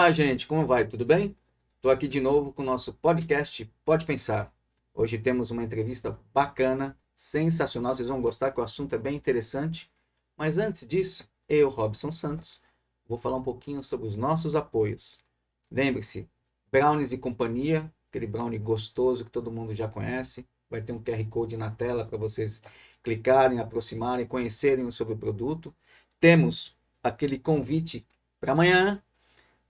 Olá, gente, como vai? Tudo bem? Estou aqui de novo com o nosso podcast Pode Pensar. Hoje temos uma entrevista bacana, sensacional, vocês vão gostar que o assunto é bem interessante. Mas antes disso, eu, Robson Santos, vou falar um pouquinho sobre os nossos apoios. Lembre-se, Brownies e Companhia, aquele brownie gostoso que todo mundo já conhece. Vai ter um QR Code na tela para vocês clicarem, aproximarem, conhecerem sobre o produto. Temos aquele convite para amanhã,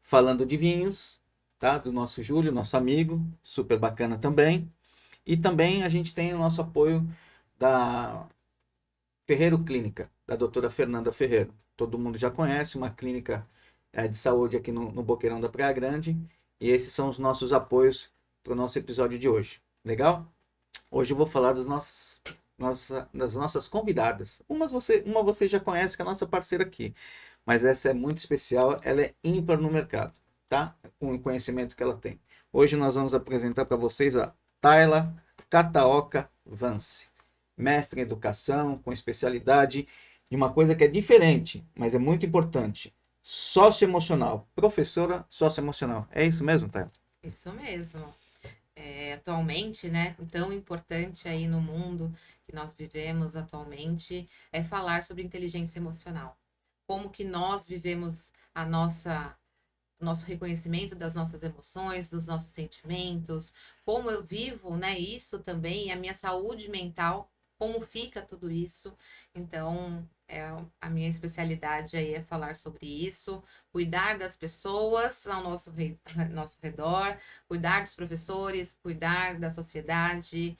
falando de vinhos, tá? Do nosso Júlio, nosso amigo, super bacana também. E também a gente tem o nosso apoio da Ferreiro Clínica, da doutora Fernanda Ferreiro. Todo mundo já conhece, uma clínica de saúde aqui no Boqueirão da Praia Grande. E esses são os nossos apoios para o nosso episódio de hoje. Legal? Hoje eu vou falar das nossas convidadas. Uma você já conhece, que é a nossa parceira aqui. Mas essa é muito especial, ela é ímpar no mercado, tá? Com o conhecimento que ela tem. Hoje nós vamos apresentar para vocês a Tayla Kataoka Vance, mestre em educação, com especialidade em uma coisa que é diferente, mas é muito importante: socioemocional, professora socioemocional. É isso mesmo, Tayla? Isso mesmo. Atualmente, né, tão importante aí no mundo que nós vivemos atualmente é falar sobre inteligência emocional. Como que nós vivemos o nosso reconhecimento das nossas emoções, dos nossos sentimentos, como eu vivo, né, isso também, a minha saúde mental, como fica tudo isso. Então, a minha especialidade aí é falar sobre isso, cuidar das pessoas nosso redor, cuidar dos professores, cuidar da sociedade,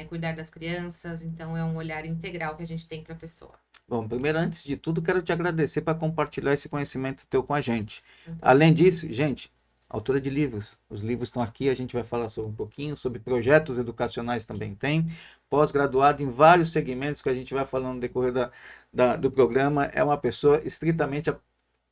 cuidar das crianças. Então, é um olhar integral que a gente tem para a pessoa. Bom, primeiro, antes de tudo, quero te agradecer por compartilhar esse conhecimento teu com a gente. Então, Além disso, gente, autora de livros. Os livros estão aqui, a gente vai falar sobre um pouquinho, sobre projetos educacionais também tem. Pós-graduado em vários segmentos que a gente vai falando no decorrer do programa. É uma pessoa estritamente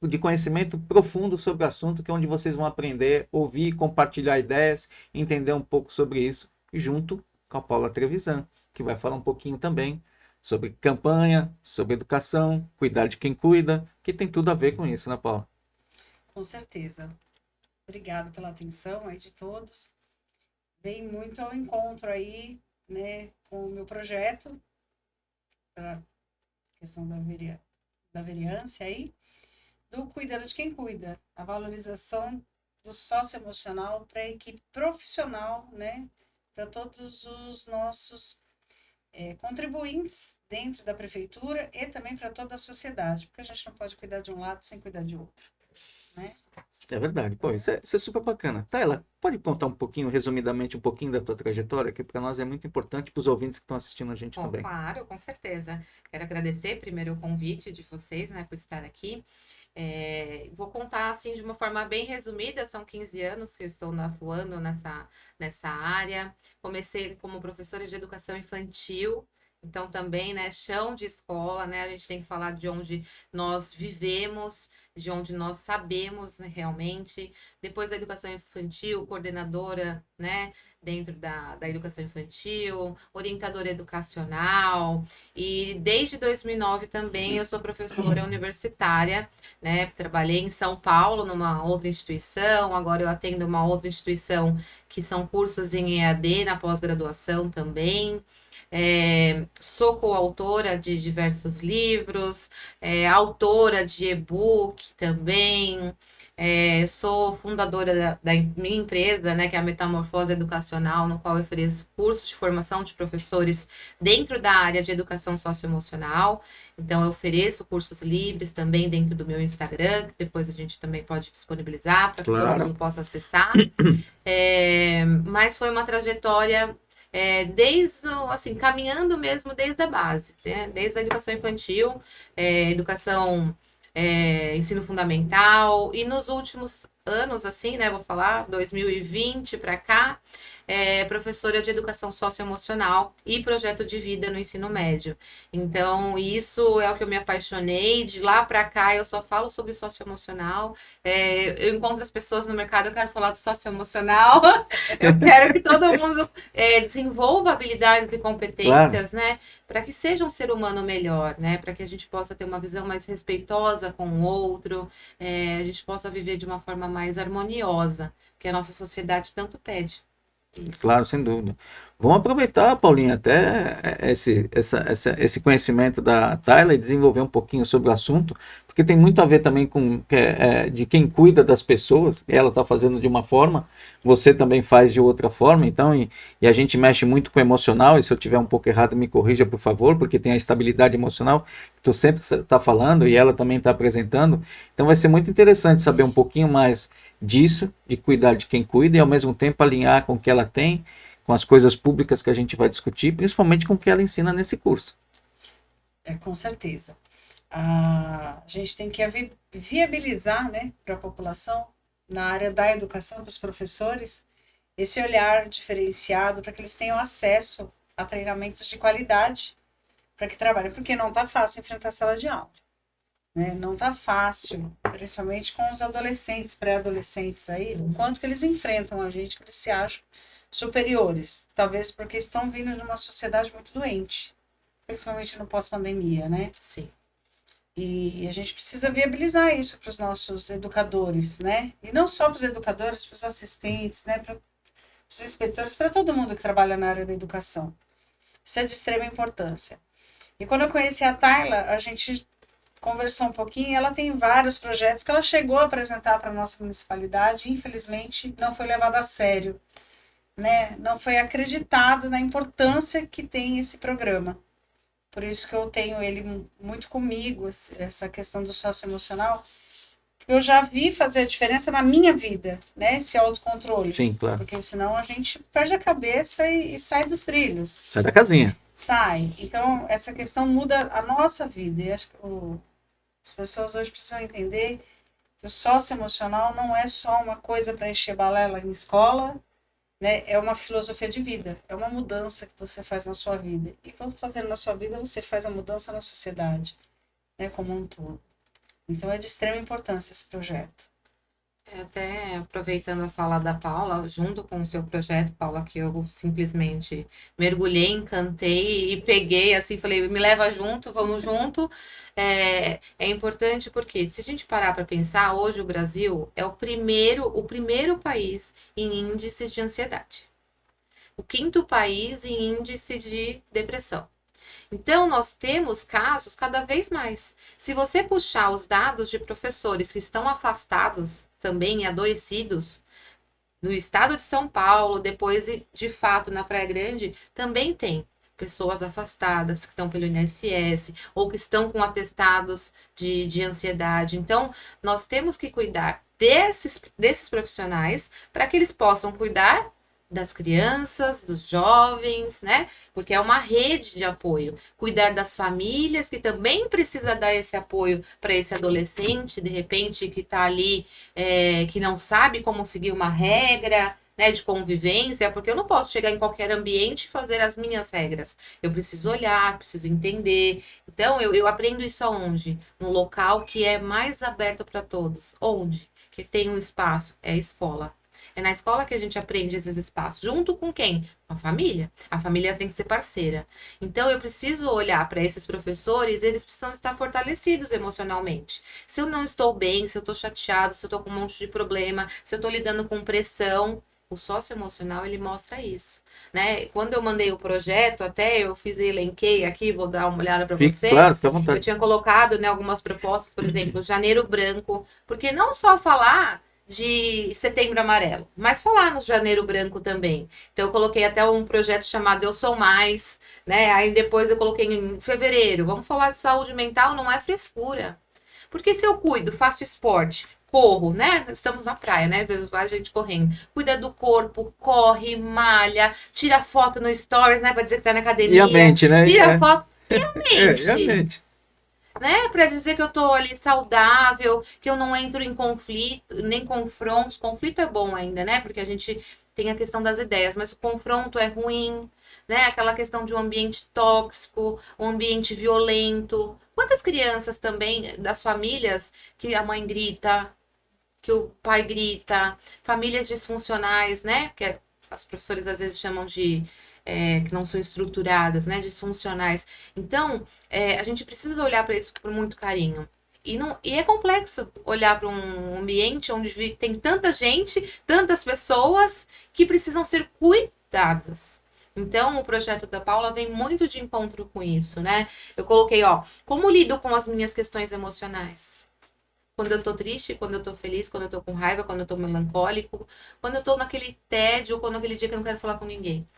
de conhecimento profundo sobre o assunto, que é onde vocês vão aprender, ouvir, compartilhar ideias, entender um pouco sobre isso, junto com a Paula Trevisan, que vai falar um pouquinho também sobre campanha, sobre educação, cuidar de quem cuida, que tem tudo a ver com isso, né, Paula? Com certeza. Obrigado pela atenção aí de todos. Vem muito ao encontro aí, né, com o meu projeto, pela questão da vereança aí, do cuidando de quem cuida, a valorização do socioemocional para a equipe profissional, né, para todos os nossos contribuintes dentro da prefeitura e também para toda a sociedade, porque a gente não pode cuidar de um lado sem cuidar de outro, né? É verdade. Pô, isso é super bacana. Tayla, pode contar um pouquinho, resumidamente, um pouquinho da tua trajetória, que para nós é muito importante, para os ouvintes que estão assistindo a gente bom, também. claro, com certeza. Quero agradecer primeiro o convite de vocês, né, por estar aqui. Vou contar assim de uma forma bem resumida, são 15 anos que eu estou atuando nessa área. Comecei como professora de educação infantil, então também, né, chão de escola, né, a gente tem que falar de onde nós vivemos, de onde nós sabemos, né, realmente. Depois da educação infantil, coordenadora, né, dentro da educação infantil, orientadora educacional, e desde 2009 também eu sou professora universitária, né? Trabalhei em São Paulo, numa outra instituição, agora eu atendo uma outra instituição que são cursos em EAD na pós-graduação também. Sou coautora de diversos livros, autora de e-book também. Sou fundadora da minha empresa, né, que é a Metamorfose Educacional, no qual eu ofereço cursos de formação de professores dentro da área de educação socioemocional. Então, eu ofereço cursos livres também dentro do meu Instagram, que depois a gente também pode disponibilizar para que todo Claro. mundo possa acessar. Mas foi uma trajetória assim, caminhando mesmo desde a base, né? Desde a educação infantil, educação ensino fundamental, e nos últimos anos, assim, né, vou falar, 2020 para cá, professora de educação socioemocional e projeto de vida no ensino médio. Então, isso é o que eu me apaixonei. De lá para cá, eu só falo sobre socioemocional. Eu encontro as pessoas no mercado, eu quero falar do socioemocional. Eu quero que todo mundo desenvolva habilidades e competências, né? Para que seja um ser humano melhor, né? Para que a gente possa ter uma visão mais respeitosa com o outro, a gente possa viver de uma forma mais harmoniosa, que a nossa sociedade tanto pede. Isso. Claro, sem dúvida. Vamos aproveitar, Paulinha, até esse conhecimento da Tayla e desenvolver um pouquinho sobre o assunto, porque tem muito a ver também com de quem cuida das pessoas. Ela está fazendo de uma forma, você também faz de outra forma, então, e a gente mexe muito com o emocional, e se eu tiver um pouco errado, me corrija, por favor, porque tem a estabilidade emocional que tu sempre está falando e ela também está apresentando. Então vai ser muito interessante saber um pouquinho mais disso, de cuidar de quem cuida e ao mesmo tempo alinhar com o que ela tem, com as coisas públicas que a gente vai discutir, principalmente com o que ela ensina nesse curso. Com certeza. A gente tem que viabilizar, né, para a população, na área da educação, para os professores, esse olhar diferenciado para que eles tenham acesso a treinamentos de qualidade para que trabalhem, porque não está fácil enfrentar a sala de aula. Né? Não está fácil, principalmente com os adolescentes, pré-adolescentes aí, o quanto que eles enfrentam a gente, que eles se acham superiores, talvez porque estão vindo de uma sociedade muito doente, principalmente no pós-pandemia, né? Sim. E a gente precisa viabilizar isso para os nossos educadores, né? E não só para os educadores, para os assistentes, né? Para os inspetores, para todo mundo que trabalha na área da educação. Isso é de extrema importância. E quando eu conheci a Tayla, a gente conversou um pouquinho, ela tem vários projetos que ela chegou a apresentar para a nossa municipalidade, e infelizmente não foi levado a sério, né? Não foi acreditado na importância que tem esse programa. Por isso que eu tenho ele muito comigo, essa questão do socioemocional. Eu já vi fazer a diferença na minha vida, né? Esse autocontrole. Sim, claro. Porque senão a gente perde a cabeça e sai dos trilhos. Sai da casinha. Sai. Então, essa questão muda a nossa vida. E acho que as pessoas hoje precisam entender que o socioemocional não é só uma coisa para encher balela em escola, né? É uma filosofia de vida, é uma mudança que você faz na sua vida. E fazendo na sua vida, você faz a mudança na sociedade, né? Como um todo. Então é de extrema importância esse projeto. Até aproveitando a fala da Paula, junto com o seu projeto, Paula, que eu simplesmente mergulhei, encantei e peguei, assim, falei, me leva junto, vamos junto. É importante porque, se a gente parar para pensar, hoje o Brasil é o primeiro país em índices de ansiedade. O 5º país em índice de depressão. Então, nós temos casos cada vez mais. Se você puxar os dados de professores que estão afastados, também adoecidos, no estado de São Paulo, depois, de fato, na Praia Grande, também tem pessoas afastadas que estão pelo INSS ou que estão com atestados de ansiedade. Então, nós temos que cuidar desses profissionais para que eles possam cuidar das crianças, dos jovens, né? Porque é uma rede de apoio. Cuidar das famílias, que também precisa dar esse apoio para esse adolescente, de repente, que está ali, que não sabe como seguir uma regra, né, de convivência, porque eu não posso chegar em qualquer ambiente e fazer as minhas regras. Eu preciso olhar, preciso entender. Então, eu aprendo isso aonde? No local que é mais aberto para todos. Onde? Que tem um espaço. É a escola. É na escola que a gente aprende esses espaços. Junto com quem? Com a família. A família tem que ser parceira. Então, eu preciso olhar para esses professores, eles precisam estar fortalecidos emocionalmente. Se eu não estou bem, se eu estou chateado, se eu estou com um monte de problema, se eu estou lidando com pressão, o socioemocional, ele mostra isso, né? Quando eu mandei o projeto, até eu elenquei aqui, vou dar uma olhada para você. Claro, fica à vontade. Eu tinha colocado, né, algumas propostas, por exemplo, Janeiro Branco, porque não só falar de Setembro Amarelo, mas falar no Janeiro Branco também. Então eu coloquei até um projeto chamado Eu Sou Mais, né? Aí depois eu coloquei em fevereiro, vamos falar de saúde mental, não é frescura. Porque se eu cuido, faço esporte, corro, né? Estamos na praia, né? Vemos várias gente correndo. Cuida do corpo, corre, malha, tira foto no stories, né? Pra dizer que tá na academia. E a mente, né? Tira foto. E a mente? E a mente. Né? Para dizer que eu tô ali saudável, que eu não entro em conflito, nem confrontos. Conflito é bom ainda, né? Porque a gente tem a questão das ideias, mas o confronto é ruim, né? Aquela questão de um ambiente tóxico, um ambiente violento. Quantas crianças também das famílias que a mãe grita, que o pai grita, famílias disfuncionais, né? Que as professoras às vezes chamam de que não são estruturadas, né? Disfuncionais. Então, a gente precisa olhar para isso com muito carinho. E é complexo olhar para um ambiente onde tem tanta gente, tantas pessoas que precisam ser cuidadas. Então, o projeto da Paula vem muito de encontro com isso, né? Eu coloquei, ó, como lido com as minhas questões emocionais? Quando eu tô triste, quando eu tô feliz, quando eu tô com raiva, quando eu tô melancólico, quando eu tô naquele tédio, quando naquele dia que eu não quero falar com ninguém.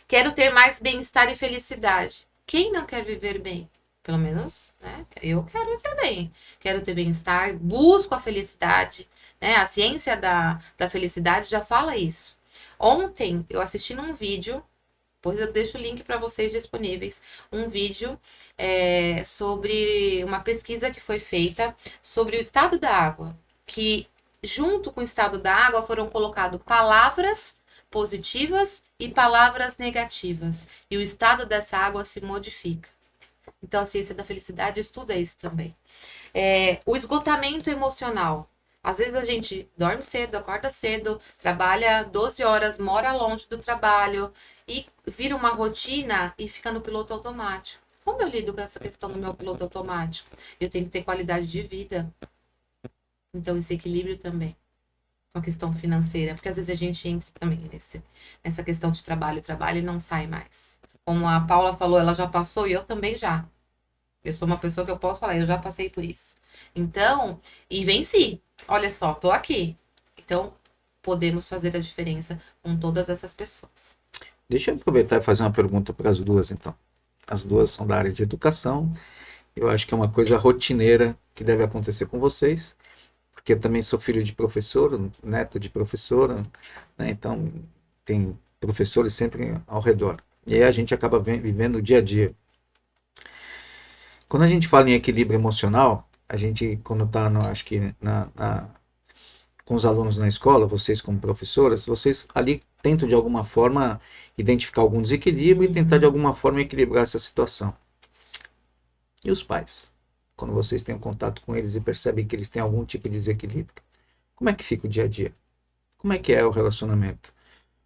Quero ter mais bem-estar e felicidade. Quem não quer viver bem? Pelo menos, né? Eu quero viver bem. Quero ter bem-estar, busco a felicidade, né? A ciência da felicidade já fala isso. Ontem eu assisti num vídeo, depois eu deixo o link para vocês disponíveis, um vídeo sobre uma pesquisa que foi feita sobre o estado da água, que junto com o estado da água foram colocadas palavras positivas e palavras negativas, e o estado dessa água se modifica. Então a ciência da felicidade estuda isso também. O esgotamento emocional. Às vezes a gente dorme cedo, acorda cedo, trabalha 12 horas, mora longe do trabalho e vira uma rotina e fica no piloto automático. Como eu lido com essa questão do meu piloto automático? Eu tenho que ter qualidade de vida. Então, esse equilíbrio também. Com a questão financeira. Porque às vezes a gente entra também nessa questão de trabalho e não sai mais. Como a Paula falou, ela já passou e eu também já. Eu sou uma pessoa que eu posso falar, eu já passei por isso. Então, e venci. Olha só, tô aqui. Então, podemos fazer a diferença com todas essas pessoas. Deixa eu aproveitar e fazer uma pergunta para as duas, então. As duas são da área de educação. Eu acho que é uma coisa rotineira que deve acontecer com vocês, porque eu também sou filho de professor, neto de professora, né? Então tem professores sempre ao redor. E aí a gente acaba vivendo o dia a dia. Quando a gente fala em equilíbrio emocional, a gente, quando está, acho que com os alunos na escola, vocês como professoras, vocês ali tentam de alguma forma identificar algum desequilíbrio e tentar de alguma forma equilibrar essa situação. E os pais? Quando vocês têm um contato com eles e percebem que eles têm algum tipo de desequilíbrio, como é que fica o dia a dia? Como é que é o relacionamento?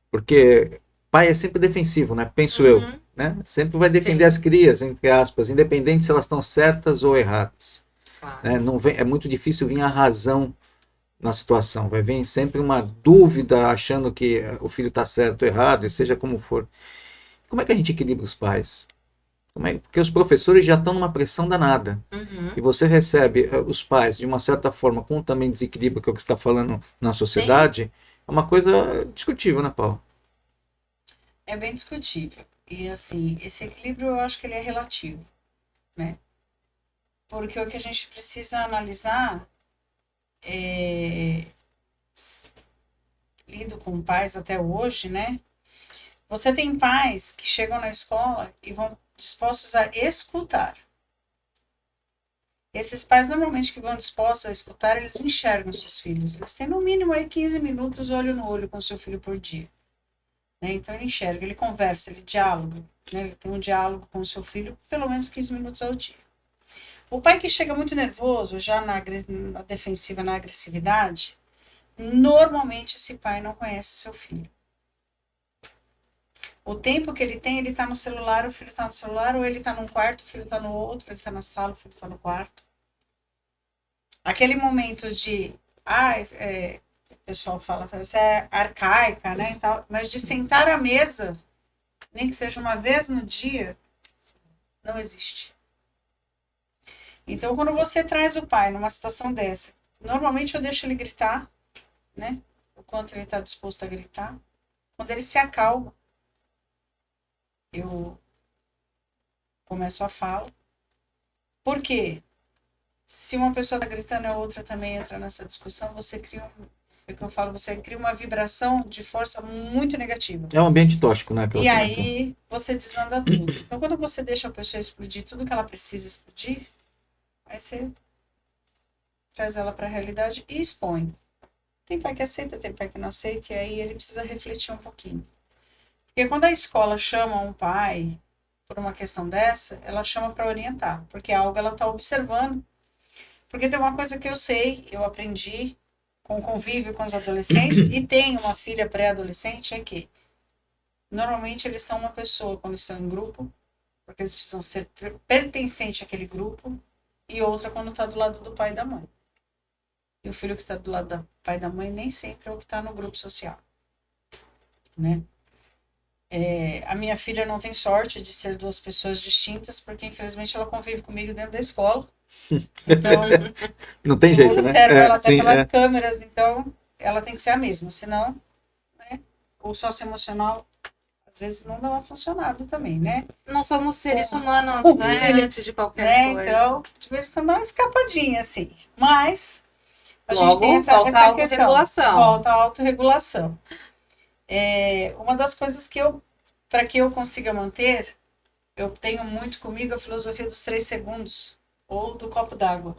Porque pai é sempre defensivo, né? Penso eu, né? Sempre vai defender as crias, entre aspas, independente se elas estão certas ou erradas. Claro. Né? Não vem, é muito difícil vir a razão na situação. Vai vir sempre uma dúvida achando que o filho está certo ou errado, e seja como for. Como é que a gente equilibra os pais? Porque os professores já estão numa pressão danada. E você recebe os pais, de uma certa forma, com também desequilíbrio, que é o que você está falando na sociedade, sim, é uma coisa discutível, né, Paula? É bem discutível. E, assim, esse equilíbrio eu acho que ele é relativo, né? Porque o que a gente precisa analisar lido com pais até hoje, né? Você tem pais que chegam na escola e vão dispostos a escutar. Esses pais, normalmente, que vão dispostos a escutar, eles enxergam seus filhos. Eles têm, no mínimo, aí 15 minutos olho no olho com seu filho por dia. Né? Então, ele enxerga, ele conversa, ele dialoga. Né? Ele tem um diálogo com o seu filho, pelo menos 15 minutos ao dia. O pai que chega muito nervoso, já na defensiva, na agressividade, normalmente esse pai não conhece seu filho. O tempo que ele tem, ele está no celular, o filho está no celular, ou ele está num quarto, o filho está no outro, ele está na sala, o filho está no quarto. Aquele momento de, o pessoal fala, isso é arcaica, né, e tal, mas de sentar à mesa, nem que seja uma vez no dia, não existe. Então, quando você traz o pai numa situação dessa, normalmente eu deixo ele gritar, né, o quanto ele está disposto a gritar. Quando ele se acalma, eu começo a fala. Por quê? Se uma pessoa está gritando e a outra também entra nessa discussão, você cria você cria uma vibração de força muito negativa. É um ambiente tóxico, né? E aí você desanda tudo. Então, quando você deixa a pessoa explodir tudo que ela precisa explodir, aí você traz ela para a realidade e expõe. Tem pai que aceita, tem pai que não aceita, e aí ele precisa refletir um pouquinho. Porque quando a escola chama um pai por uma questão dessa, ela chama para orientar, porque é algo ela está observando. Porque tem uma coisa que eu sei, eu aprendi com o convívio com os adolescentes, e tenho uma filha pré-adolescente, é que normalmente eles são uma pessoa quando estão em grupo, porque eles precisam ser pertencentes àquele grupo, e outra quando está do lado do pai e da mãe. E o filho que está do lado do pai e da mãe nem sempre é o que está no grupo social, né? A minha filha não tem sorte de ser duas pessoas distintas, porque infelizmente ela convive comigo dentro da escola. Então, Não tem jeito, eu né? observo ela até Sim, pelas câmeras, então ela tem que ser a mesma, senão, né, o socioemocional às vezes não dá uma funcionada também, né? Não somos seres humanos, o né? filho, Antes de qualquer né? coisa. Então, de vez em quando dá uma escapadinha, assim. Mas a gente Logo, tem essa volta a questão. autorregulação. Volta a autorregulação. Uma das coisas para que eu consiga manter, eu tenho muito comigo a filosofia dos 3 segundos, ou do copo d'água.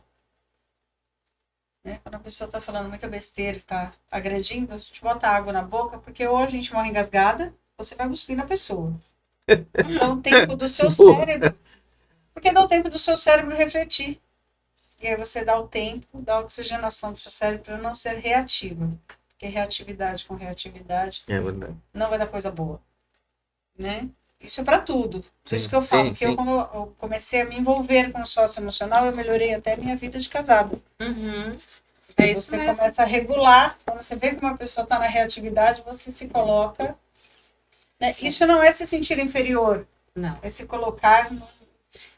Né? Quando a pessoa está falando muita besteira, está agredindo, a gente bota água na boca, porque ou a gente morre engasgada, ou você vai cuspir na pessoa. Dá o tempo do seu cérebro. Porque dá o tempo do seu cérebro refletir. E aí você dá o tempo da oxigenação do seu cérebro para não ser reativa. Porque reatividade com reatividade não vai dar coisa boa. Né? Isso é para tudo. Por isso que eu falo. Porque quando eu comecei a me envolver com o socioemocional, eu melhorei até a minha vida de casada. Uhum. Você começa a regular. Quando você vê que uma pessoa está na reatividade, você se coloca. Né? Isso não é se sentir inferior. Não. É se colocar.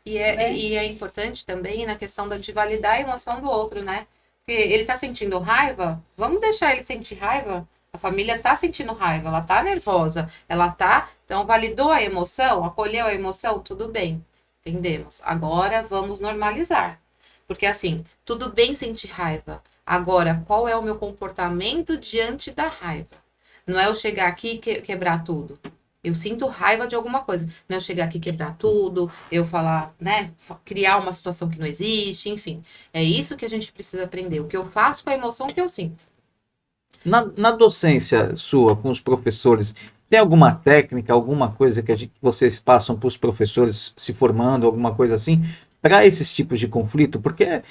E é importante também na questão de validar a emoção do outro, né? Porque ele tá sentindo raiva, vamos deixar ele sentir raiva. A família tá sentindo raiva, ela tá nervosa, então validou a emoção, acolheu a emoção, tudo bem, entendemos. Agora vamos normalizar. Porque assim, tudo bem sentir raiva. Agora, qual é o meu comportamento diante da raiva? Não é eu chegar aqui e quebrar tudo. Eu sinto raiva de alguma coisa. Não é eu chegar aqui e quebrar tudo, eu falar, né? Criar uma situação que não existe, enfim. É isso que a gente precisa aprender. O que eu faço com a emoção que eu sinto. Na docência sua, com os professores, tem alguma técnica, alguma coisa que vocês passam para os professores se formando, alguma coisa assim, para esses tipos de conflito? Porque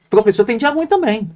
professor tem dia ruim também.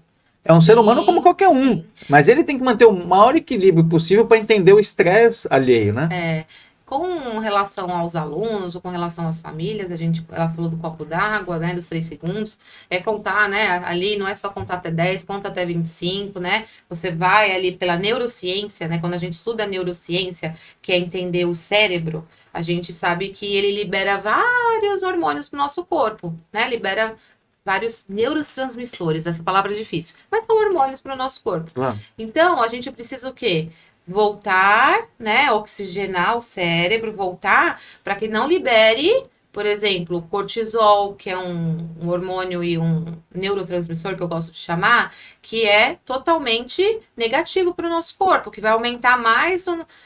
É um ser humano como qualquer um. Mas ele tem que manter o maior equilíbrio possível para entender o estresse alheio, né? Com relação aos alunos ou com relação às famílias, ela falou do copo d'água, né, dos 3 segundos, contar, né, ali não é só contar até 10, conta até 25, né, você vai ali pela neurociência, né, quando a gente estuda a neurociência, que é entender o cérebro, a gente sabe que ele libera vários hormônios pro nosso corpo, né, libera vários neurotransmissores, essa palavra é difícil, mas são hormônios para o nosso corpo. Claro. Então, a gente precisa o quê? Voltar, né, oxigenar o cérebro, voltar para que não libere, por exemplo, cortisol, que é um hormônio e um neurotransmissor que eu gosto de chamar, que é totalmente negativo para o nosso corpo, que vai aumentar mais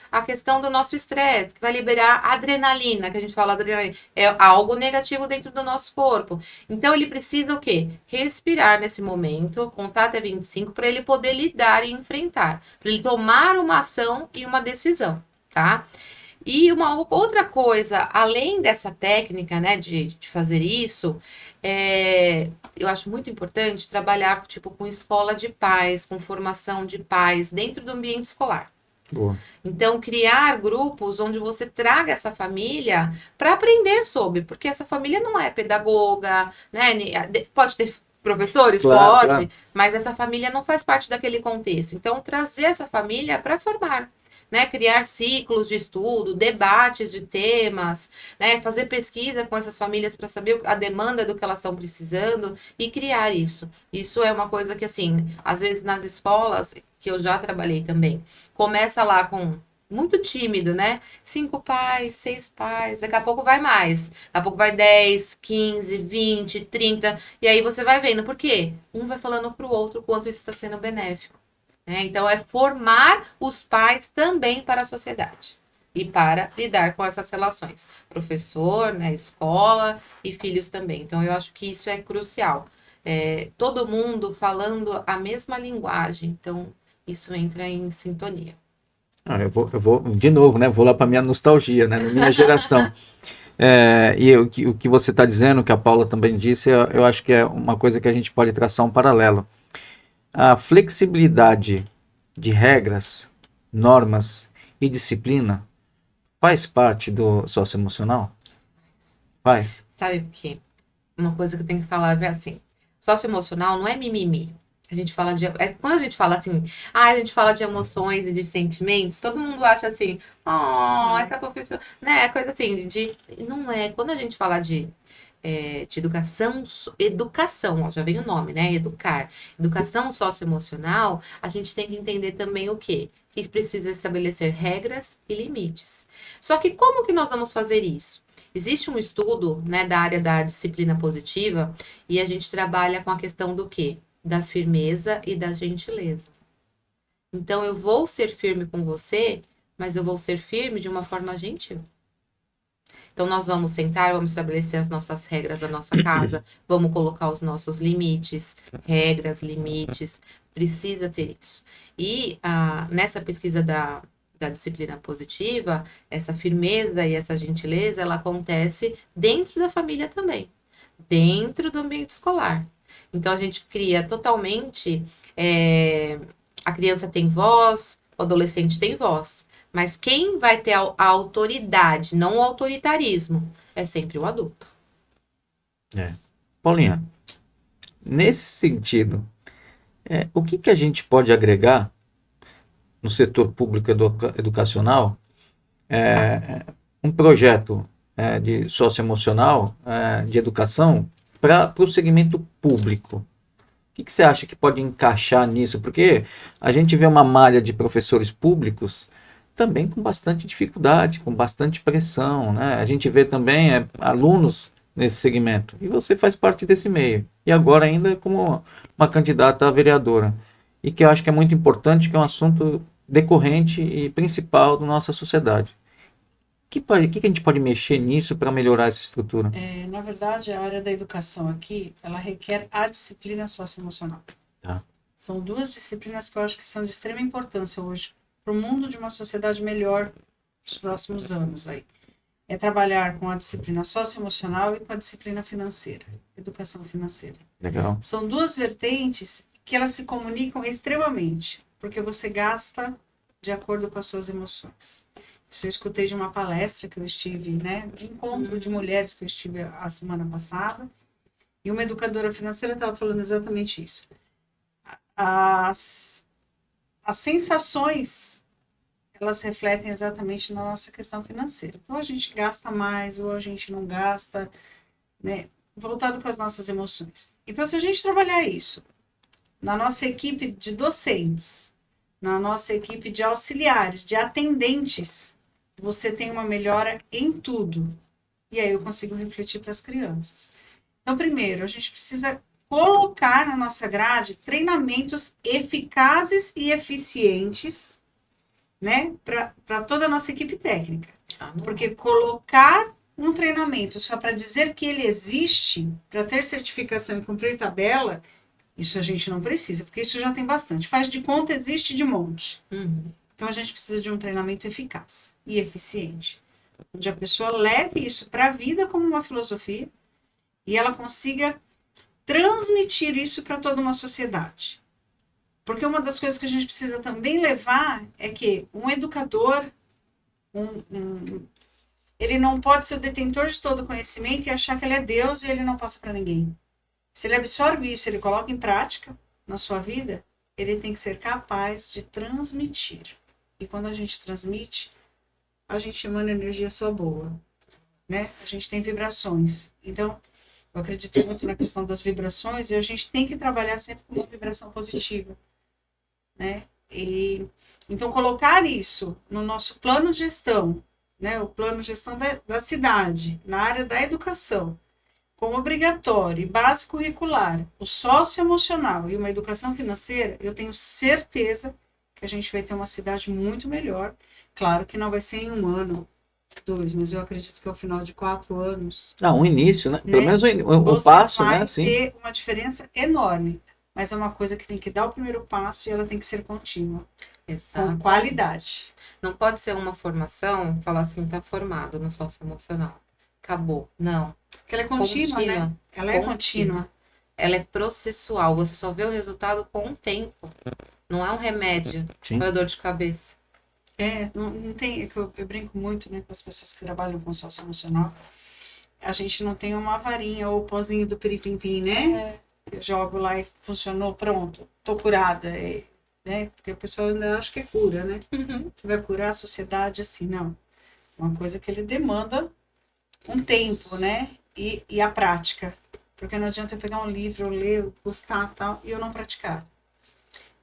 a questão do nosso estresse, que vai liberar adrenalina, que a gente fala adrenalina, é algo negativo dentro do nosso corpo. Então, ele precisa o quê? Respirar nesse momento, contar até 25, para ele poder lidar e enfrentar, para ele tomar uma ação e uma decisão, tá? E uma outra coisa, além dessa técnica, né, de fazer isso, eu acho muito importante trabalhar com escola de pais, com formação de pais dentro do ambiente escolar. Boa. Então, criar grupos onde você traga essa família para aprender sobre, porque essa família não é pedagoga, né? Pode ter professores, claro, pode, mas essa família não faz parte daquele contexto. Então, trazer essa família para formar. Né, criar ciclos de estudo, debates de temas, né, fazer pesquisa com essas famílias para saber a demanda do que elas estão precisando e criar isso. Isso é uma coisa que, assim, às vezes nas escolas, que eu já trabalhei também, começa lá com muito tímido, né? 5 pais, 6 pais, daqui a pouco vai mais. Daqui a pouco vai 10, 15, 20, 30, e aí você vai vendo. Por quê? Um vai falando pro outro o quanto isso está sendo benéfico. Então, é formar os pais também para a sociedade e para lidar com essas relações. Professor, né, escola e filhos também. Então, eu acho que isso é crucial. todo mundo falando a mesma linguagem. Então, isso entra em sintonia. Eu vou de novo, né? Vou lá para minha nostalgia, né? Na minha geração. E o que você está dizendo, que a Paula também disse, eu acho que é uma coisa que a gente pode traçar um paralelo. A flexibilidade de regras, normas e disciplina faz parte do socioemocional? Faz. Sabe por quê? Uma coisa que eu tenho que falar é assim: socioemocional não é mimimi. A gente fala quando a gente fala assim, a gente fala de emoções e de sentimentos, todo mundo acha assim, essa professora, né? Coisa assim, não é. Quando a gente fala de educação, educação, ó, já vem o nome, né? Educar. Educação socioemocional, a gente tem que entender também o quê? Que precisa estabelecer regras e limites. Só que como que nós vamos fazer isso? Existe um estudo, né, da área da disciplina positiva e a gente trabalha com a questão do quê? Da firmeza e da gentileza. Então, eu vou ser firme com você, mas eu vou ser firme de uma forma gentil. Então, nós vamos sentar, vamos estabelecer as nossas regras da nossa casa, vamos colocar os nossos limites, regras, limites, precisa ter isso. E nessa pesquisa da disciplina positiva, essa firmeza e essa gentileza, ela acontece dentro da família também, dentro do ambiente escolar. Então, a gente cria totalmente, a criança tem voz, o adolescente tem voz. Mas quem vai ter a autoridade, não o autoritarismo, é sempre o adulto. Paulinha, nesse sentido, o que a gente pode agregar no setor público educacional, um projeto de socioemocional, de educação, para o segmento público? O que você acha que pode encaixar nisso? Porque a gente vê uma malha de professores públicos também com bastante dificuldade, com bastante pressão, né? A gente vê também alunos nesse segmento, e você faz parte desse meio, e agora ainda como uma candidata a vereadora, e que eu acho que é muito importante, que é um assunto decorrente e principal da nossa sociedade. O que a gente pode mexer nisso para melhorar essa estrutura? Na verdade, a área da educação aqui, ela requer a disciplina socioemocional. Tá. São duas disciplinas que eu acho que são de extrema importância hoje para o mundo de uma sociedade melhor nos próximos anos aí. É trabalhar com a disciplina socioemocional e com a disciplina financeira, educação financeira. Legal. São duas vertentes que elas se comunicam extremamente, porque você gasta de acordo com as suas emoções. Isso eu escutei de uma palestra que eu estive, né, de encontro de mulheres que eu estive a semana passada, e uma educadora financeira estava falando exatamente isso. As sensações, elas refletem exatamente na nossa questão financeira. Então, a gente gasta mais ou a gente não gasta, né, voltado com as nossas emoções. Então, se a gente trabalhar isso na nossa equipe de docentes, na nossa equipe de auxiliares, de atendentes, você tem uma melhora em tudo. E aí eu consigo refletir para as crianças. Então, primeiro, a gente precisa colocar na nossa grade treinamentos eficazes e eficientes, né, para toda a nossa equipe técnica. Porque colocar um treinamento só para dizer que ele existe, para ter certificação e cumprir tabela, isso a gente não precisa, porque isso já tem bastante. Faz de conta, existe de monte. Então, a gente precisa de um treinamento eficaz e eficiente, onde a pessoa leve isso para a vida como uma filosofia e ela consiga transmitir isso para toda uma sociedade. Porque uma das coisas que a gente precisa também levar é que um educador, ele não pode ser o detentor de todo o conhecimento e achar que ele é Deus e ele não passa para ninguém. Se ele absorve isso, ele coloca em prática na sua vida, ele tem que ser capaz de transmitir. E quando a gente transmite, a gente emana energia só boa, né? A gente tem vibrações. Então, eu acredito muito na questão das vibrações e a gente tem que trabalhar sempre com uma vibração positiva, né? E, então, colocar isso no nosso plano de gestão, né? O plano de gestão da cidade, na área da educação, como obrigatório e base curricular, o socioemocional e uma educação financeira, eu tenho certeza que a gente vai ter uma cidade muito melhor. Claro que não vai ser em um ano, 2, mas eu acredito que ao final de 4 anos, Um início, né? Pelo né, menos o você passo, vai né? Sim. ter uma diferença enorme. Mas é uma coisa que tem que dar o primeiro passo e ela tem que ser contínua, com Exato. qualidade. Não pode ser uma formação, falar assim, tá formado no socioemocional. Acabou. Não. Porque ela é contínua, né? Ela é contínua. Ela é processual. Você só vê o resultado com o tempo. Não é um remédio Sim. para dor de cabeça. Não tem. Eu brinco muito, né, com as pessoas que trabalham com socioemocional. A gente não tem uma varinha ou o pozinho do piripimpim, né? Eu jogo lá e funcionou, pronto, tô curada. Né? Porque a pessoa ainda acha que é cura, né? Que vai curar a sociedade assim, não. Uma coisa que ele demanda um tempo, né? E a prática. Porque não adianta eu pegar um livro, eu ler, eu gostar tal, e eu não praticar.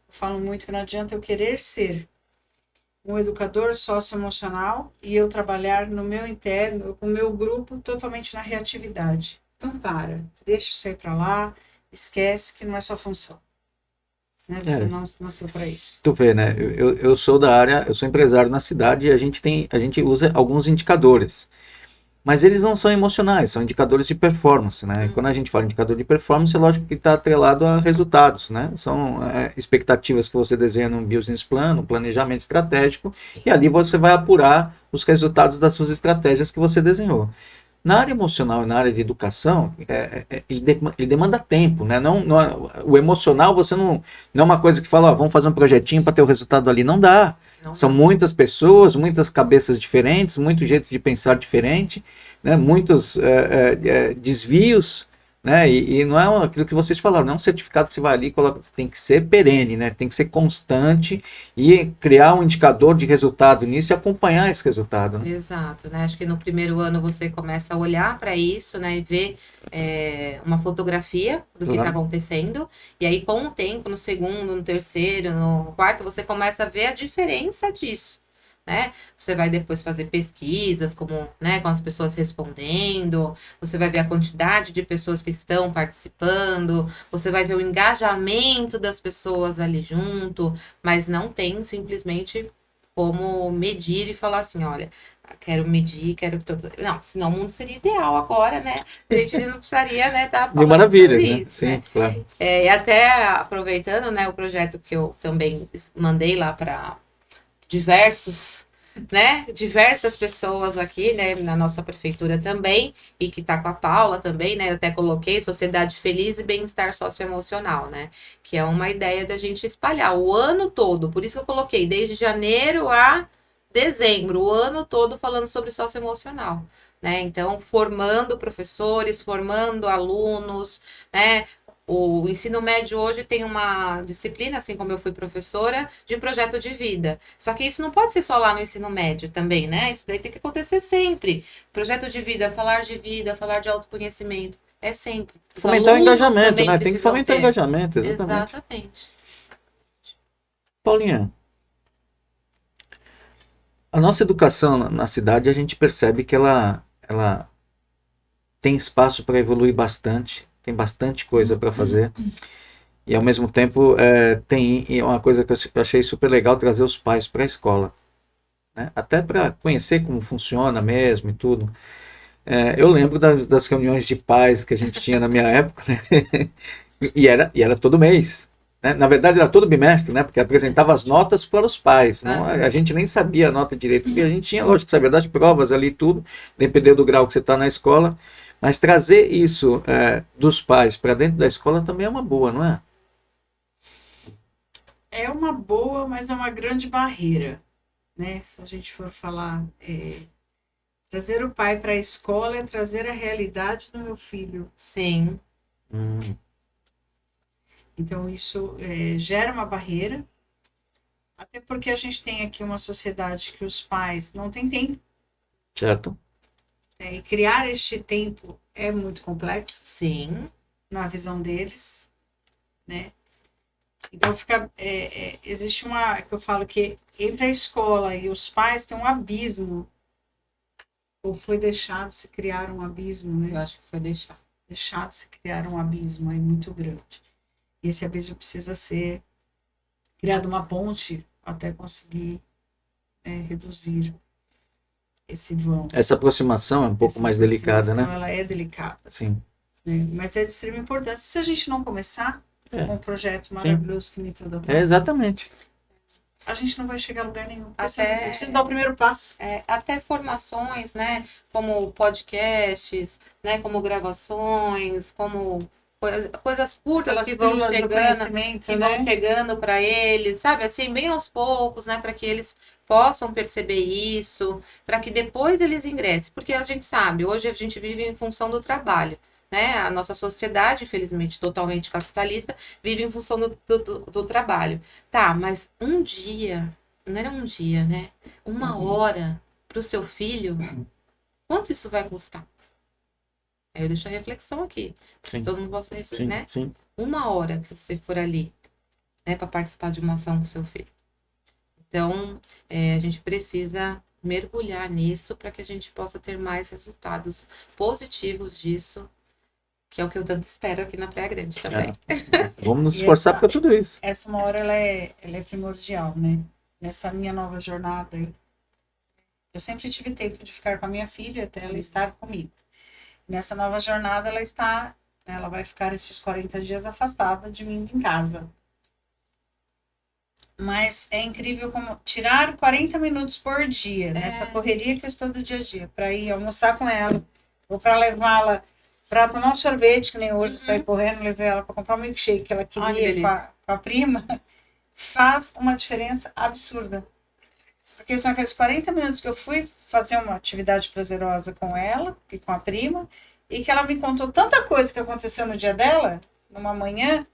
Eu falo muito que não adianta eu querer ser um educador socioemocional e eu trabalhar no meu interno, com o meu grupo, totalmente na reatividade. Então, deixa isso aí para lá, esquece que não é sua função. Né? Você não nasceu para isso. Tu vê, né? Eu sou da área, eu sou empresário na cidade e a gente usa alguns indicadores. Mas eles não são emocionais, são indicadores de performance, né? E quando a gente fala indicador de performance, é lógico que está atrelado a resultados, né? São expectativas que você desenha num business plan, um planejamento estratégico, e ali você vai apurar os resultados das suas estratégias que você desenhou. Na área emocional e na área de educação, ele demanda tempo, né? O emocional, você não é uma coisa que fala, vamos fazer um projetinho para ter o resultado ali. Não dá. São muitas pessoas, muitas cabeças diferentes, muito jeito de pensar diferente, né? Muitos desvios, né? E não é aquilo que vocês falaram, não é um certificado que você vai ali e coloca, tem que ser perene, né? Tem que ser constante e criar um indicador de resultado nisso e acompanhar esse resultado. Né? Exato, né? Acho que no primeiro ano você começa a olhar para isso, né? E ver uma fotografia do que está acontecendo. E aí, com o tempo, no segundo, no terceiro, no quarto, você começa a ver a diferença disso. Né? Você vai depois fazer pesquisas, como, né, com as pessoas respondendo, você vai ver a quantidade de pessoas que estão participando, você vai ver o engajamento das pessoas ali junto, mas não tem simplesmente como medir e falar assim, olha, quero medir, quero que todo... Não, senão o mundo seria ideal agora, né? A gente não precisaria, né, tá Mil maravilhas, né? Isso, sim, né? Claro. E até aproveitando, né, o projeto que eu também mandei lá para diversas pessoas aqui, né, na nossa prefeitura também, e que tá com a Paula também, né, eu até coloquei Sociedade Feliz e Bem-Estar Socioemocional, né, que é uma ideia da gente espalhar o ano todo, por isso que eu coloquei desde janeiro a dezembro, o ano todo falando sobre socioemocional, né, então formando professores, formando alunos, né, o ensino médio hoje tem uma disciplina, assim como eu fui professora, de projeto de vida. Só que isso não pode ser só lá no ensino médio também, né? Isso daí tem que acontecer sempre. Projeto de vida, falar de autoconhecimento. É sempre. Os fomentar o engajamento, né? Tem que precisam fomentar o ter. engajamento, exatamente. Exatamente. Paulinha, a nossa educação na cidade, a gente percebe que ela tem espaço para evoluir bastante, tem bastante coisa para fazer. E ao mesmo tempo tem uma coisa que eu achei super legal, trazer os pais para a escola. Né? Até para conhecer como funciona mesmo e tudo. Eu lembro das reuniões de pais que a gente tinha na minha época, né? e era todo mês. Né? Na verdade, era todo bimestre, né? Porque apresentava as notas para os pais. Não, a gente nem sabia a nota direito, porque a gente tinha, lógico, sabia das provas ali e tudo, dependendo do grau que você está na escola. Mas trazer isso dos pais para dentro da escola também é uma boa, não é? É uma boa, mas é uma grande barreira, né? Se a gente for falar, trazer o pai para a escola é trazer a realidade do meu filho. Sim. Então, isso gera uma barreira, até porque a gente tem aqui uma sociedade que os pais não têm tempo. Certo. E criar este tempo é muito complexo. Sim. Na visão deles, né? Então, existe que eu falo que entre a escola e os pais tem um abismo. Ou foi deixado se criar um abismo, né? Eu acho que foi deixado se criar um abismo aí muito grande. E esse abismo precisa ser criado uma ponte até conseguir reduzir esse vão. Essa aproximação é um pouco Essa mais delicada, né? aproximação, ela é delicada, Sim. né? Mas é de extrema importância. Se a gente não começar com um projeto maravilhoso que me tudo Exatamente. a gente não vai chegar a lugar nenhum. Até- Eu preciso dar o primeiro passo. Até formações, né, como podcasts, né, como gravações, como coisas curtas Pelas que vão pílulas do chegando, conhecimento, que né? vão chegando para eles, sabe, assim, bem aos poucos, né, para que eles possam perceber isso, para que depois eles ingressem, porque a gente sabe, hoje a gente vive em função do trabalho, né, a nossa sociedade, infelizmente, totalmente capitalista, vive em função do trabalho. Tá, mas um dia, não era um dia, né, uma hora para o seu filho, quanto isso vai custar? Aí eu deixo a reflexão aqui, Sim. todo mundo possa refletir, Sim. né? Sim. Uma hora que você for ali, né, para participar de uma ação com seu filho. Então, a gente precisa mergulhar nisso para que a gente possa ter mais resultados positivos disso, que é o que eu tanto espero aqui na Praia Grande também. Vamos nos E esforçar para tudo isso. Essa uma hora ela é primordial, né? Nessa minha nova jornada, eu sempre tive tempo de ficar com a minha filha até ela estar comigo. Nessa nova jornada ela vai ficar esses 40 dias afastada de mim em casa. Mas é incrível como tirar 40 minutos por dia nessa correria que eu estou do dia a dia, para ir almoçar com ela, ou para levá-la para tomar um sorvete, que nem hoje, sair correndo, levei ela para comprar um milkshake que ela queria com a prima, faz uma diferença absurda. Porque são aqueles 40 minutos que eu fui fazer uma atividade prazerosa com ela e com a prima, e que ela me contou tanta coisa que aconteceu no dia dela, numa manhã,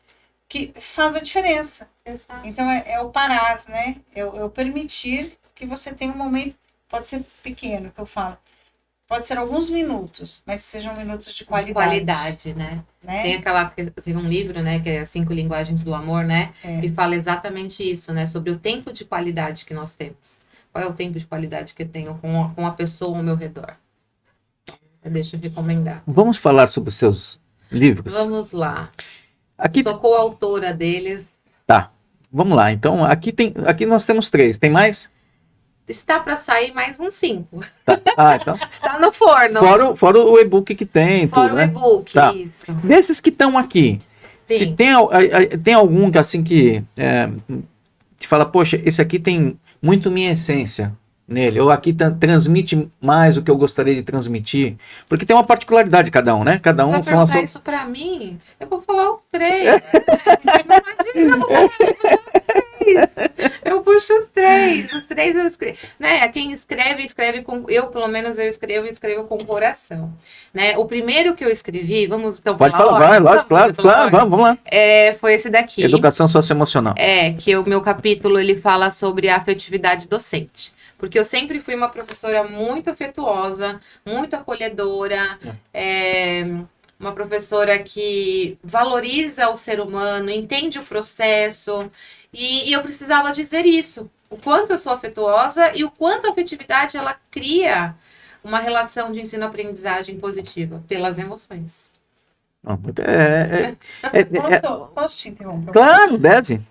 que faz a diferença. Exato. Então é o parar, né? É o permitir que você tenha um momento, pode ser pequeno, que eu falo, pode ser alguns minutos, mas que sejam minutos de qualidade. De qualidade, né? Tem um livro, né, que é As 5 Linguagens do Amor, né? Que fala exatamente isso, né? Sobre o tempo de qualidade que nós temos. Qual é o tempo de qualidade que eu tenho com a pessoa ao meu redor? Deixa eu recomendar. Vamos falar sobre os seus livros? Vamos lá. Aqui Sou coautora deles. tá. Vamos lá. Então, aqui nós temos 3. Tem mais? Está para sair mais uns 5. Tá. Então. Está no forno. Fora o e-book que tem, Fora tudo, o né? e-book, Tá. isso. Desses que estão aqui, que Sim. tem algum que assim que te fala, poxa, esse aqui tem muito minha essência nele, ou aqui transmite mais o que eu gostaria de transmitir, porque tem uma particularidade de cada um, né? Cada um Você são vai as perguntar suas... isso pra mim? Eu vou falar os 3. Imagina, eu vou falar os 3. Eu puxo os 3. Os 3 eu escrevo. Né? Quem escreve com... Eu, pelo menos, eu escrevo com o coração. Né? O primeiro que eu escrevi, vamos então Pode falar, vai, lógico, claro, vamos lá. Foi esse daqui. Educação socioemocional. Que o meu capítulo, ele fala sobre a afetividade docente. Porque eu sempre fui uma professora muito afetuosa, muito acolhedora, uma professora que valoriza o ser humano, entende o processo, e eu precisava dizer isso. O quanto eu sou afetuosa e o quanto a afetividade ela cria uma relação de ensino-aprendizagem positiva pelas emoções. Posso te interromper? Claro, deve.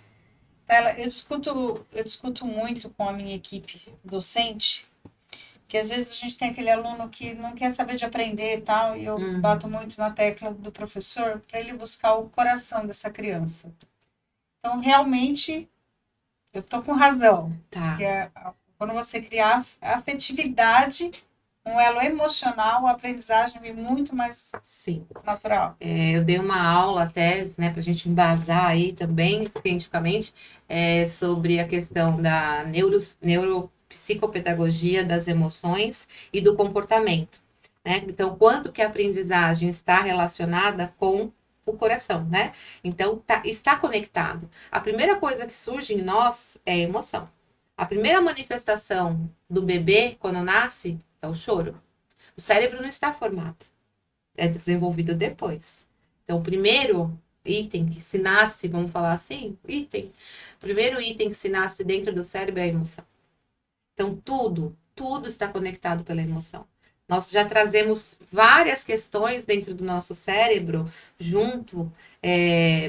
Eu discuto muito com a minha equipe docente, que às vezes a gente tem aquele aluno que não quer saber de aprender e tal, e eu bato muito na tecla do professor para ele buscar o coração dessa criança. Então, realmente, eu tô com razão. Tá. Quando você criar afetividade, um elo emocional, a aprendizagem vem muito mais natural. Eu dei uma aula até, né, para a gente embasar aí também, cientificamente, sobre a questão da neuropsicopedagogia das emoções e do comportamento. Né? Então, quanto que a aprendizagem está relacionada com o coração, né? Então, está conectado. A primeira coisa que surge em nós é a emoção. A primeira manifestação do bebê, quando nasce, é o choro. O cérebro não está formado. É desenvolvido depois. Então, o primeiro item que se nasce, vamos falar assim, o primeiro item que se nasce dentro do cérebro é a emoção. Então, tudo está conectado pela emoção. Nós já trazemos várias questões dentro do nosso cérebro, junto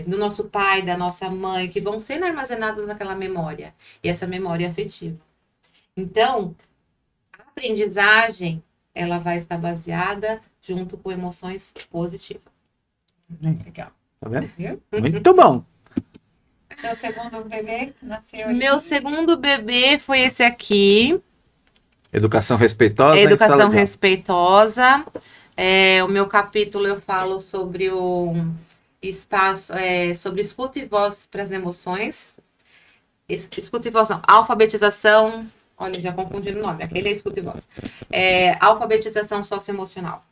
do nosso pai, da nossa mãe, que vão sendo armazenadas naquela memória. E essa memória é afetiva. Então, a aprendizagem, ela vai estar baseada junto com emoções positivas. Legal. Tá vendo? Viu? Muito bom. Seu segundo bebê nasceu aí? Meu segundo bebê foi esse aqui. Educação respeitosa em sala Educação de aula. respeitosa. O meu capítulo eu falo sobre o espaço, sobre escuta e voz para as emoções. Escuta e voz não, alfabetização. Olha, já confundi o nome, aquele é escuta e voz. Alfabetização socioemocional.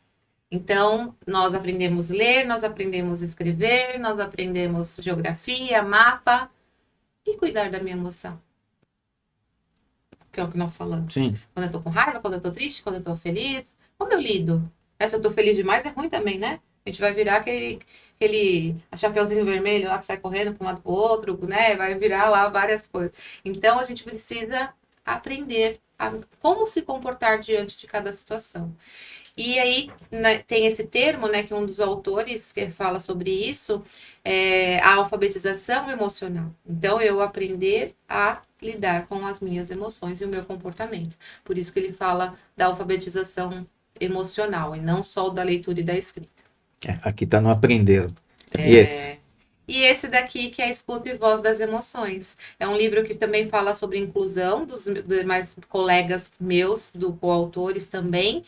Então, nós aprendemos a ler, nós aprendemos a escrever, nós aprendemos geografia, mapa e cuidar da minha emoção. Que é o que nós falamos. Sim. Quando eu tô com raiva, quando eu tô triste, quando eu tô feliz. Como eu lido? Se eu tô feliz demais, é ruim também, né? A gente vai virar aquele chapeuzinho vermelho lá que sai correndo para um lado pro outro, né? Vai virar lá várias coisas. Então, a gente precisa aprender a como se comportar diante de cada situação. E aí, né, tem esse termo, né, que um dos autores que fala sobre isso, a alfabetização emocional. Então, eu aprender a lidar com as minhas emoções e o meu comportamento. Por isso que ele fala da alfabetização emocional, e não só da leitura e da escrita. Aqui tá no aprender. E esse? E esse daqui, que é Escuta e Voz das Emoções. É um livro que também fala sobre inclusão dos demais colegas meus, do coautores também.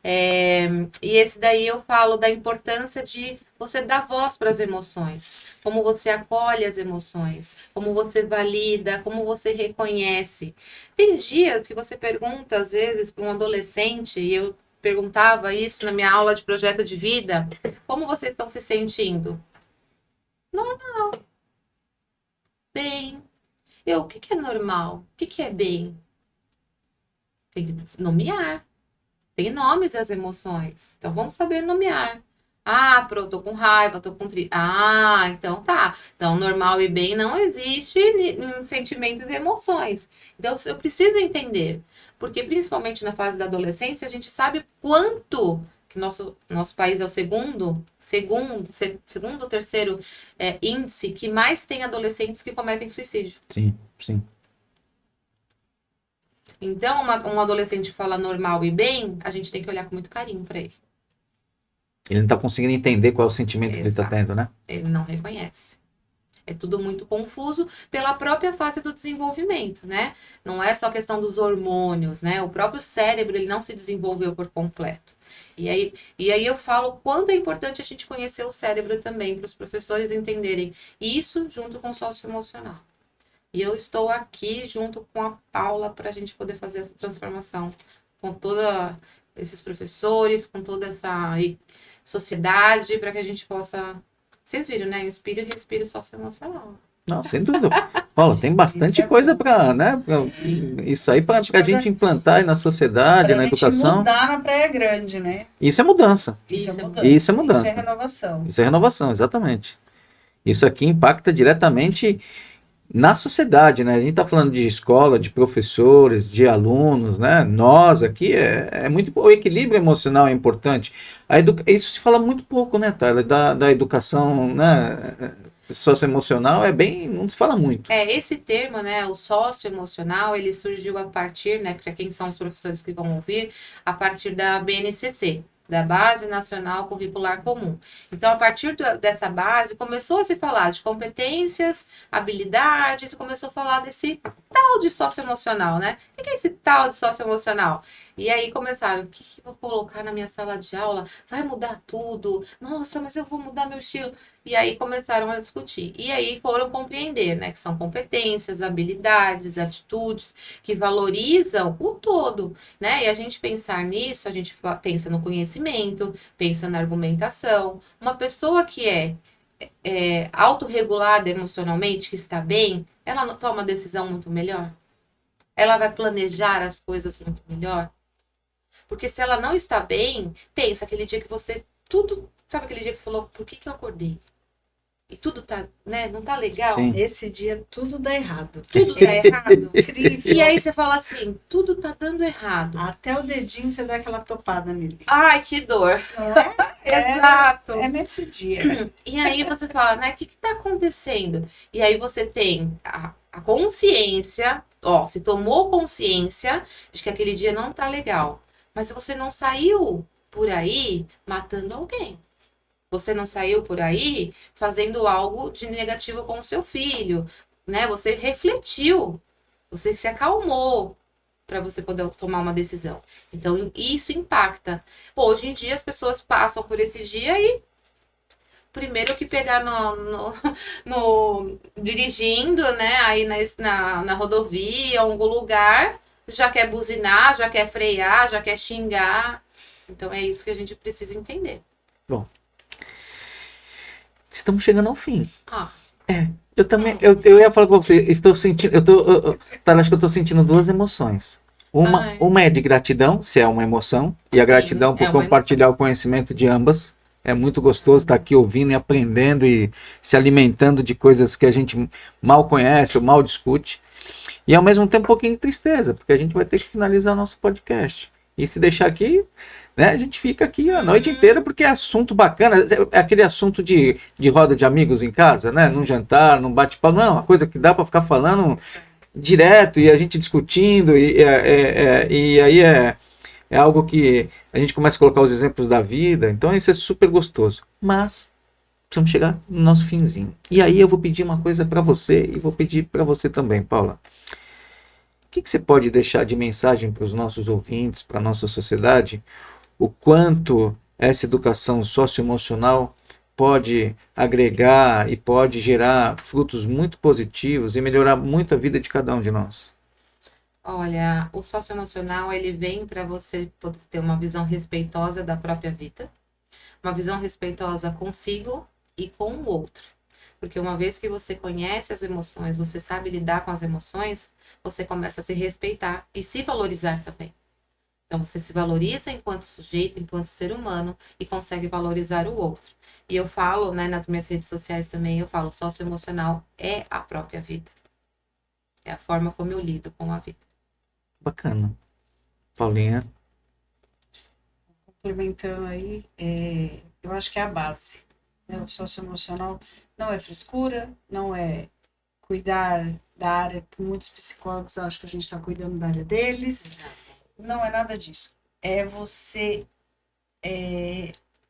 E esse daí eu falo da importância de você dar voz para as emoções, como você acolhe as emoções, como você valida, como você reconhece. Tem dias que você pergunta, às vezes, para um adolescente, e eu perguntava isso na minha aula de projeto de vida, como vocês estão se sentindo? Normal. Bem. O que é normal? O que é bem? Tem que nomear. Tem nomes as emoções. Então, vamos saber nomear. Tô com raiva, tô com tristeza. Então tá. Então, normal e bem não existe em sentimentos e emoções. Então, eu preciso entender. Porque, principalmente na fase da adolescência, a gente sabe quanto que nosso país é o segundo ou terceiro índice que mais tem adolescentes que cometem suicídio. Sim, sim. Então, um adolescente que fala normal e bem, a gente tem que olhar com muito carinho para ele. Ele não tá conseguindo entender qual é o sentimento que ele tá tendo, né? Ele não reconhece. É tudo muito confuso pela própria fase do desenvolvimento, né? Não é só questão dos hormônios, né? O próprio cérebro, ele não se desenvolveu por completo. E aí eu falo quanto é importante a gente conhecer o cérebro também, para os professores entenderem isso junto com o socioemocional. E eu estou aqui junto com a Paula para a gente poder fazer essa transformação com todos esses professores, com toda essa sociedade, para que a gente possa... Vocês viram, né? Inspiro e respiro socioemocional. Não, sem dúvida. Paula, tem bastante coisa para, né? Isso aí para a gente implantar aí na sociedade, na educação. Mudar na Praia Grande, né? Isso é mudança. Isso é mudança. Isso é mudança. Isso é renovação. Isso é renovação, exatamente. Isso aqui impacta diretamente na sociedade, né? A gente está falando de escola, de professores, de alunos, né? Nós aqui é muito... O equilíbrio emocional é importante. Isso se fala muito pouco, né, Tayla? Da educação, né? Socioemocional não se fala muito. Esse termo, né, o socioemocional, ele surgiu a partir, né, para quem são os professores que vão ouvir, a partir da BNCC, da Base Nacional Curricular Comum. Então, a partir dessa base, começou a se falar de competências, habilidades, e começou a falar desse tal de socioemocional, né? O que é esse tal de socioemocional? E aí começaram, o que eu vou colocar na minha sala de aula? Vai mudar tudo? Nossa, mas eu vou mudar meu estilo. E aí começaram a discutir. E aí foram compreender, né? Que são competências, habilidades, atitudes que valorizam o todo, né? E a gente pensar nisso, a gente pensa no conhecimento, pensa na argumentação. Uma pessoa que é autorregulada emocionalmente, que está bem, ela toma decisão muito melhor. Ela vai planejar as coisas muito melhor. Porque se ela não está bem, pensa aquele dia que você sabe aquele dia que você falou, por que eu acordei? E tudo tá, né, não tá legal? Sim. Esse dia tudo dá errado. Tudo tá errado. Incrível. E aí você fala assim, tudo tá dando errado. Até o dedinho você dá aquela topada nele. Ai, que dor. Não é? Exato. É nesse dia. E aí você fala, né, o que tá acontecendo? E aí você tem a consciência, se tomou consciência de que aquele dia não tá legal, mas você não saiu por aí matando alguém. Você não saiu por aí fazendo algo de negativo com o seu filho, né? Você refletiu, você se acalmou para você poder tomar uma decisão. Então, isso impacta. Hoje em dia, as pessoas passam por esse dia e primeiro que pegar dirigindo, né? Aí na rodovia, algum lugar, já quer buzinar, já quer frear, já quer xingar. Então, é isso que a gente precisa entender. Bom, estamos chegando ao fim. Ah, Eu também, eu ia falar pra você, estou sentindo, acho que eu tô sentindo duas emoções. Ai. Uma é de gratidão, se é uma emoção, e a Sim, gratidão por é uma compartilhar o conhecimento de ambas. É muito gostoso estar aqui ouvindo e aprendendo e se alimentando de coisas que a gente mal conhece ou mal discute. E ao mesmo tempo um pouquinho de tristeza, porque a gente vai ter que finalizar nosso podcast. E se deixar aqui, né, a gente fica aqui a noite inteira, porque é assunto bacana, é aquele assunto de roda de amigos em casa, né, num jantar, num bate-papo, não, é uma coisa que dá para ficar falando direto e a gente discutindo, e aí é algo que a gente começa a colocar os exemplos da vida, então isso é super gostoso. Mas precisamos chegar no nosso finzinho. E aí eu vou pedir uma coisa para você e vou pedir para você também, Paula. O que você pode deixar de mensagem para os nossos ouvintes, para a nossa sociedade, o quanto essa educação socioemocional pode agregar e pode gerar frutos muito positivos e melhorar muito a vida de cada um de nós? olha, o socioemocional, ele vem para você poder ter uma visão respeitosa da própria vida, uma visão respeitosa consigo e com o outro. Porque uma vez que você conhece as emoções, você sabe lidar com as emoções, você começa a se respeitar e se valorizar também. Então, você se valoriza enquanto sujeito, enquanto ser humano e consegue valorizar o outro. E eu falo, né, nas minhas redes sociais também, eu falo, socioemocional é a própria vida. É a forma como eu lido com a vida. Bacana. Paulinha? Complementando aí, eu acho que é a base, né? O socioemocional não é frescura, não é cuidar da área que muitos psicólogos acham que a gente está cuidando da área deles, não é nada disso. É você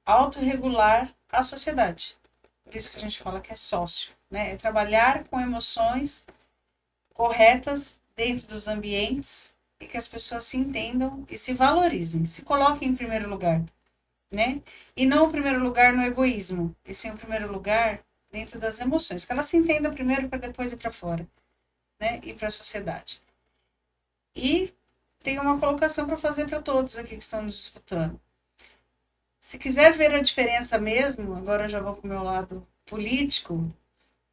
autorregular a sociedade. Por isso que a gente fala que é sócio, né? É trabalhar com emoções corretas dentro dos ambientes e que as pessoas se entendam e se valorizem, se coloquem em primeiro lugar, né? E não o primeiro lugar no egoísmo, e sim o primeiro lugar dentro das emoções, que elas se entendam primeiro para depois ir para fora, né? E para a sociedade. E tem uma colocação para fazer para todos aqui que estão nos escutando. Se quiser ver a diferença mesmo, agora eu já vou para o meu lado político,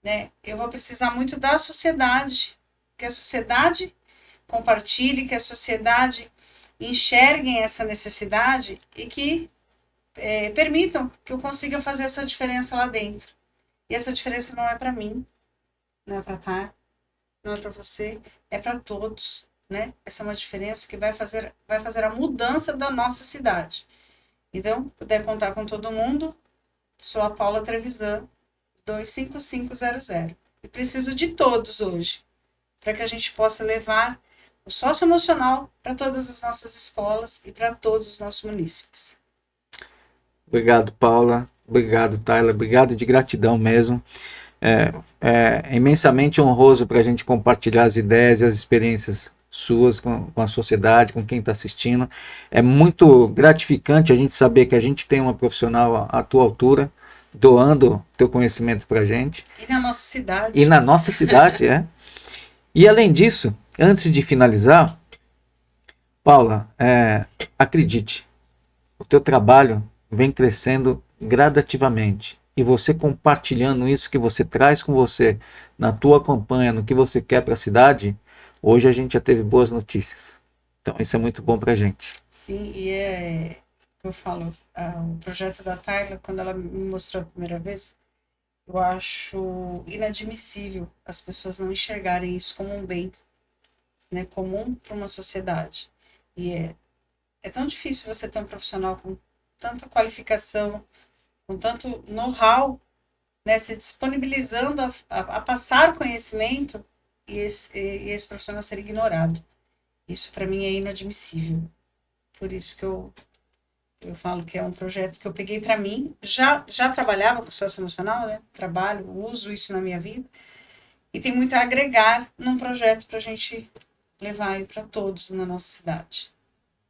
né? Eu vou precisar muito da sociedade, que a sociedade compartilhe, que a sociedade enxerguem essa necessidade e que permitam que eu consiga fazer essa diferença lá dentro. E essa diferença não é para mim, não é para Thay, não é para você, é para todos, né? Essa é uma diferença que vai fazer a mudança da nossa cidade. Então, puder contar com todo mundo, sou a Paula Trevisan, 25500. E preciso de todos hoje, para que a gente possa levar o socioemocional para todas as nossas escolas e para todos os nossos munícipes. Obrigado, Paula. Obrigado, Tyler. Obrigado de gratidão mesmo. É imensamente honroso para a gente compartilhar as ideias e as experiências suas com a sociedade, com quem está assistindo. É muito gratificante a gente saber que a gente tem uma profissional à tua altura, doando teu conhecimento para a gente. E na nossa cidade. E na nossa cidade, E além disso, antes de finalizar, Paula, acredite, o teu trabalho vem crescendo gradativamente. E você compartilhando isso que você traz com você na tua campanha, no que você quer para a cidade, hoje a gente já teve boas notícias. Então isso é muito bom para a gente. Sim, e é o que eu falo, o projeto da Tayla, quando ela me mostrou a primeira vez, eu acho inadmissível as pessoas não enxergarem isso como um bem, né, comum para uma sociedade. E é tão difícil você ter um profissional com tanta qualificação, com tanto know-how, né, se disponibilizando a passar conhecimento esse profissional ser ignorado. Isso para mim é inadmissível. Por isso que eu falo que é um projeto que eu peguei para mim. Já trabalhava com socioemocional, né? Trabalho, uso isso na minha vida. E tem muito a agregar num projeto para a gente levar aí para todos na nossa cidade.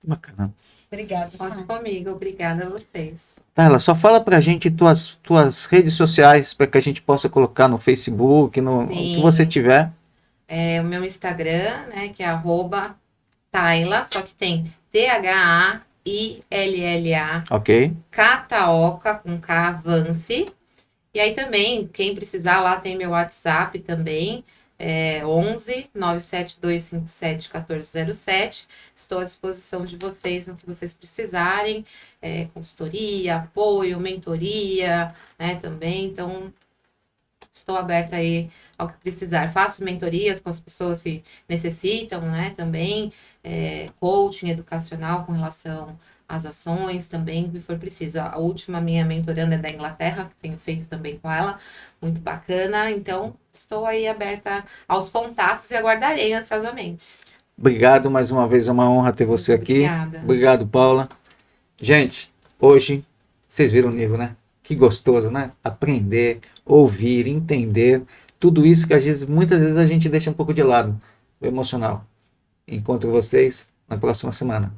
Bacana. Obrigada. Conte comigo, obrigada a vocês. Carla, só fala pra gente tuas redes sociais para que a gente possa colocar no Facebook, no que você tiver. O meu Instagram, né, que é @Taila, só que tem THAILLA, Ok? Cataoca, com K, Vance. E aí também, quem precisar, lá tem meu WhatsApp também, 11 97257 1407. Estou à disposição de vocês no que vocês precisarem, consultoria, apoio, mentoria, né, também. Então, estou aberta aí ao que precisar. Faço mentorias com as pessoas que necessitam, né, também, coaching educacional com relação às ações também, que for preciso. A última minha mentoranda é da Inglaterra, que tenho feito também com ela, muito bacana. Então, estou aí aberta aos contatos e aguardarei ansiosamente. Obrigado mais uma vez, é uma honra ter você aqui. Obrigada. Obrigado, Paula. Gente, hoje vocês viram o nível, né? Que gostoso, né? Aprender, ouvir, entender, tudo isso que muitas vezes a gente deixa um pouco de lado, o emocional. Encontro vocês na próxima semana.